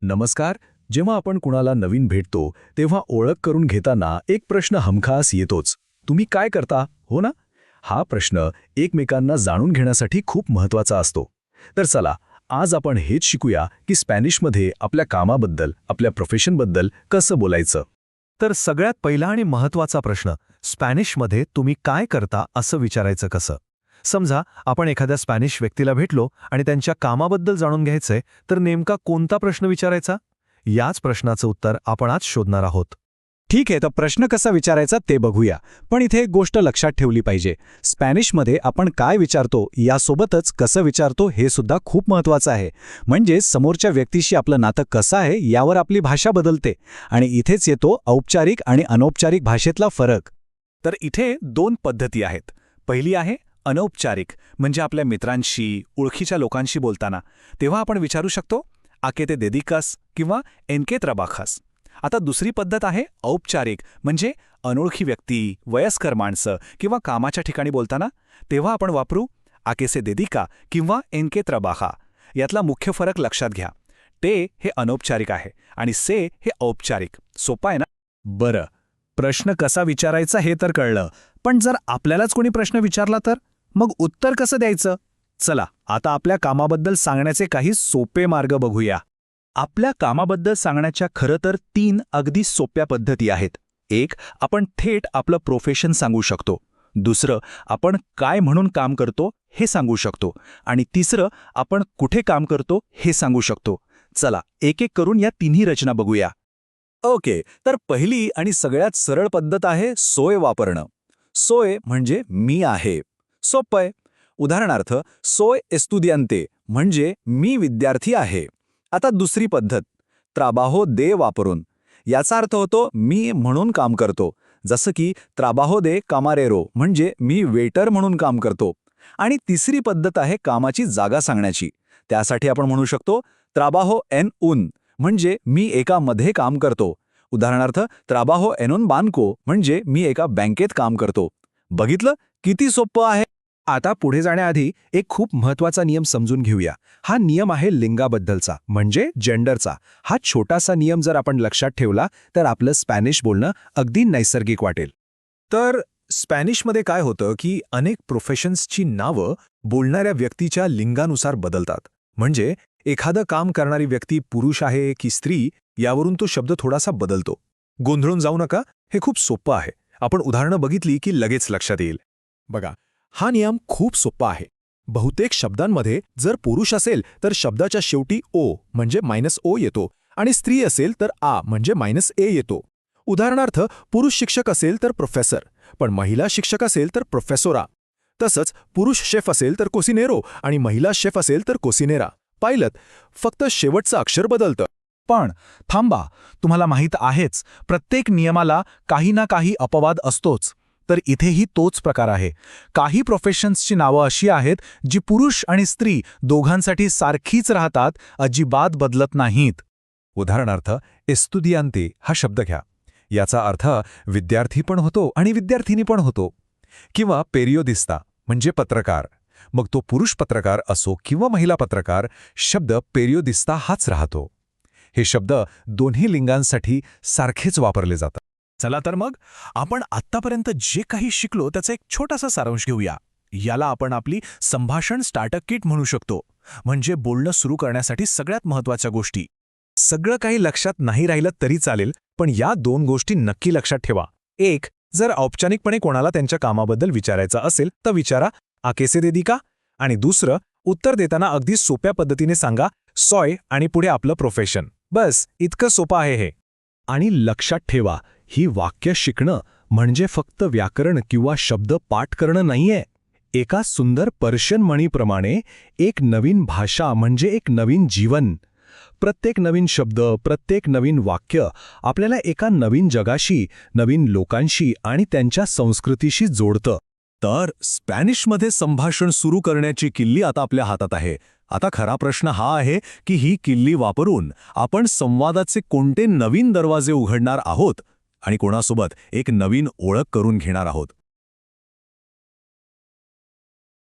नमस्कार. जेव्हा आपण कुणाला नवीन भेटतो तेव्हा ओळख करून घेताना एक प्रश्न हमखास येतोच. तुम्ही काय करता, हो ना? हा प्रश्न एकमेकांना जाणून घेण्यासाठी खूप महत्वाचा असतो. तर चला, आज आपण हेच शिकूया की स्पॅनिशमध्ये आपल्या कामाबद्दल, आपल्या प्रोफेशनबद्दल कसं बोलायचं. तर सगळ्यात पहिला आणि महत्त्वाचा प्रश्न, स्पॅनिशमध्ये तुम्ही काय करता असं विचारायचं कसं? समजा आपण एखाद्या स्पॅनिश व्यक्तीला भेटलो आणि त्यांच्या कामाबद्दल जाणून घ्यायचंय, तर नेमका कोणता प्रश्न विचारायचा? याच प्रश्नाचं उत्तर आपण आज शोधणार आहोत. ठीक आहे, तर प्रश्न कसा विचारायचा ते बघूया. पण इथे एक गोष्ट लक्षात ठेवली पाहिजे. स्पॅनिशमध्ये आपण काय विचारतो यासोबतच कसं विचारतो हे सुद्धा खूप महत्त्वाचं आहे. म्हणजे समोरच्या व्यक्तीशी आपलं नातं कसं आहे यावर आपली भाषा बदलते. आणि इथेच येतो औपचारिक आणि अनौपचारिक भाषेतला फरक. तर इथे दोन पद्धती आहेत. पहिली आहे अनौपचारिक, म्हणजे आपल्या मित्रांशी, ओळखीच्या लोकांशी बोलताना तेव्हा आपण विचारू शकतो आके ते देदिकास किंवा एनके त्रबाखास. आता दुसरी पद्धत आहे औपचारिक, म्हणजे अनोळखी व्यक्ती, वयस्कर माणसं किंवा कामाच्या ठिकाणी बोलताना तेव्हा आपण वापरू आके से देदिका किंवा एनके त्रबाखा. यातला मुख्य फरक लक्षात घ्या. ते हे अनौपचारिक आहे आणि से हे औपचारिक. सोपं आहे ना? बरं, प्रश्न कसा विचारायचा हे तर कळलं. पण जर आपल्यालाच कोणी प्रश्न विचारला तर मग उत्तर कसं द्यायचं? चला, आता आपल्या कामाबद्दल सांगण्याचे काही सोपे मार्ग बघूया. आपल्या कामाबद्दल सांगण्याच्या खरं तर 3 अगदी सोप्या पद्धती आहेत. एक, आपण थेट आपलं प्रोफेशन सांगू शकतो. दुसरं, आपण काय म्हणून काम करतो हे सांगू शकतो. आणि तिसरं, आपण कुठे काम करतो हे सांगू शकतो. चला, एक एक करून या तिन्ही रचना बघूया. ओके, तर पहिली आणि सगळ्यात सरळ पद्धत आहे सोय वापरणं. सोय म्हणजे मी आहे. सोपं आहे. उदाहरणार्थ, सोय एस्तुदियांते म्हणजे मी विद्यार्थी आहे. आता दुसरी पद्धत, त्राबाहो दे वापरून. याचा अर्थ होतो मी म्हणून काम करतो. जसं की त्राबाहो दे कामारेरो म्हणजे मी वेटर म्हणून काम करतो. आणि तिसरी पद्धत आहे कामाची जागा सांगण्याची. त्यासाठी आपण म्हणू शकतो त्राबाहो एन उन म्हणजे मी एका मध्ये काम करतो. उदाहरणार्थ, त्राबाहो एन उन बांको म्हणजे मी एका बँकेत काम करतो. बघितलं किती सोपं आहे? आता पुढे जाण्याआधी एक खूप महत्त्वाचा नियम समजून घेऊया. हा नियम आहे लिंगाबद्दलचा, म्हणजे जेंडरचा. हा छोटासा नियम जर आपण लक्षात ठेवला तर आपलं स्पॅनिश बोलणं अगदी नैसर्गिक वाटेल. तर स्पॅनिशमध्ये काय होतं की अनेक प्रोफेशन्सची नावं बोलणाऱ्या व्यक्तीच्या लिंगानुसार बदलतात. म्हणजे एखादं काम करणारी व्यक्ती पुरुष आहे की स्त्री यावरून तो शब्द थोडासा बदलतो. गोंधळून जाऊ नका, हे खूप सोपं आहे. आपण उदाहरणं बघितली की लगेच लक्षात येईल. बघा, हा नियम खूप सोपा आहे. बहुतेक शब्दांमध्ये जर पुरुष असेल तर शब्दाच्या शेवटी ओ म्हणजे -ओ येतो आणि स्त्री असेल तर आ म्हणजे -ए येतो. उदाहरणार्थ, पुरुष शिक्षक असेल तर प्रोफेसर, पण महिला शिक्षक असेल तर प्रोफेसोरा. तसंच पुरुष शेफ असेल तर कोसिनेरो आणि महिला शेफ असेल तर कोसिनेरा. पाहिलंत, फक्त शेवटचं अक्षर बदलतं. पण थांबा, तुम्हाला माहीत आहेच, प्रत्येक नियमाला काही ना काही अपवाद असतोच. तर इथेही तोच प्रकार आहे. काही प्रोफेशन्सची नावं अशी आहेत जी पुरुष आणि स्त्री दोघांसाठी सारखीच राहतात, अजिबात बदलत नाहीत. उदाहरणार्थ, एस्तुदियांते हा शब्द घ्या. याचा अर्थ विद्यार्थी पण होतो आणि विद्यार्थिनी पण होतो. किंवा पेरियोदिस्ता म्हणजे पत्रकार. मग तो पुरुष पत्रकार असो किंवा महिला पत्रकार, शब्द पेरियोदिस्ता हाच राहतो. हे शब्द दोन्ही लिंगांसाठी सारखेच वापरले जातात. चला तर मग आपण आत्तापर्यंत जे काही शिकलो त्याचा एक छोटासा सारांश घेऊया. याला आपण आपली संभाषण स्टार्टर किट म्हणू शकतो. म्हणजे बोलणं सुरू करण्यासाठी सगळ्यात महत्त्वाच्या गोष्टी. सगळं काही लक्षात नाही राहिलं तरी चालेल, पण या 2 गोष्टी नक्की लक्षात ठेवा. एक, जर औपचारिकपणे कोणाला त्यांच्या कामाबद्दल विचारायचं असेल तर विचारा आके से देदिका. आणि दुसरं, उत्तर देताना अगदी सोप्या पद्धतीने सांगा सॉय आणि पुढे आपलं प्रोफेशन. बस, इतकं सोपं आहे हे. आणि लक्षात ठेवा, ही वाक्य शिकणं म्हणजे फक्त व्याकरण किंवा शब्द पाठ करणं नाहीये. एका सुंदर पर्शियन म्हणीप्रमाणे एक नवीन भाषा म्हणजे एक नवीन जीवन. प्रत्येक नवीन शब्द, प्रत्येक नवीन वाक्य आपल्याला एका नवीन जगाशी, नवीन लोकांशी आणि त्यांच्या संस्कृतीशी जोडतं. तर स्पॅनिशमध्ये संभाषण सुरू करण्याची किल्ली आता आपल्या हातात आहे. आता खरा प्रश्न हा आहे की ही किल्ली वापरून आपण संवादाचे कोणते नवीन दरवाजे उघडणार आहोत आणि कोणासोबत एक नवीन ओळख करून घेणार आहोत.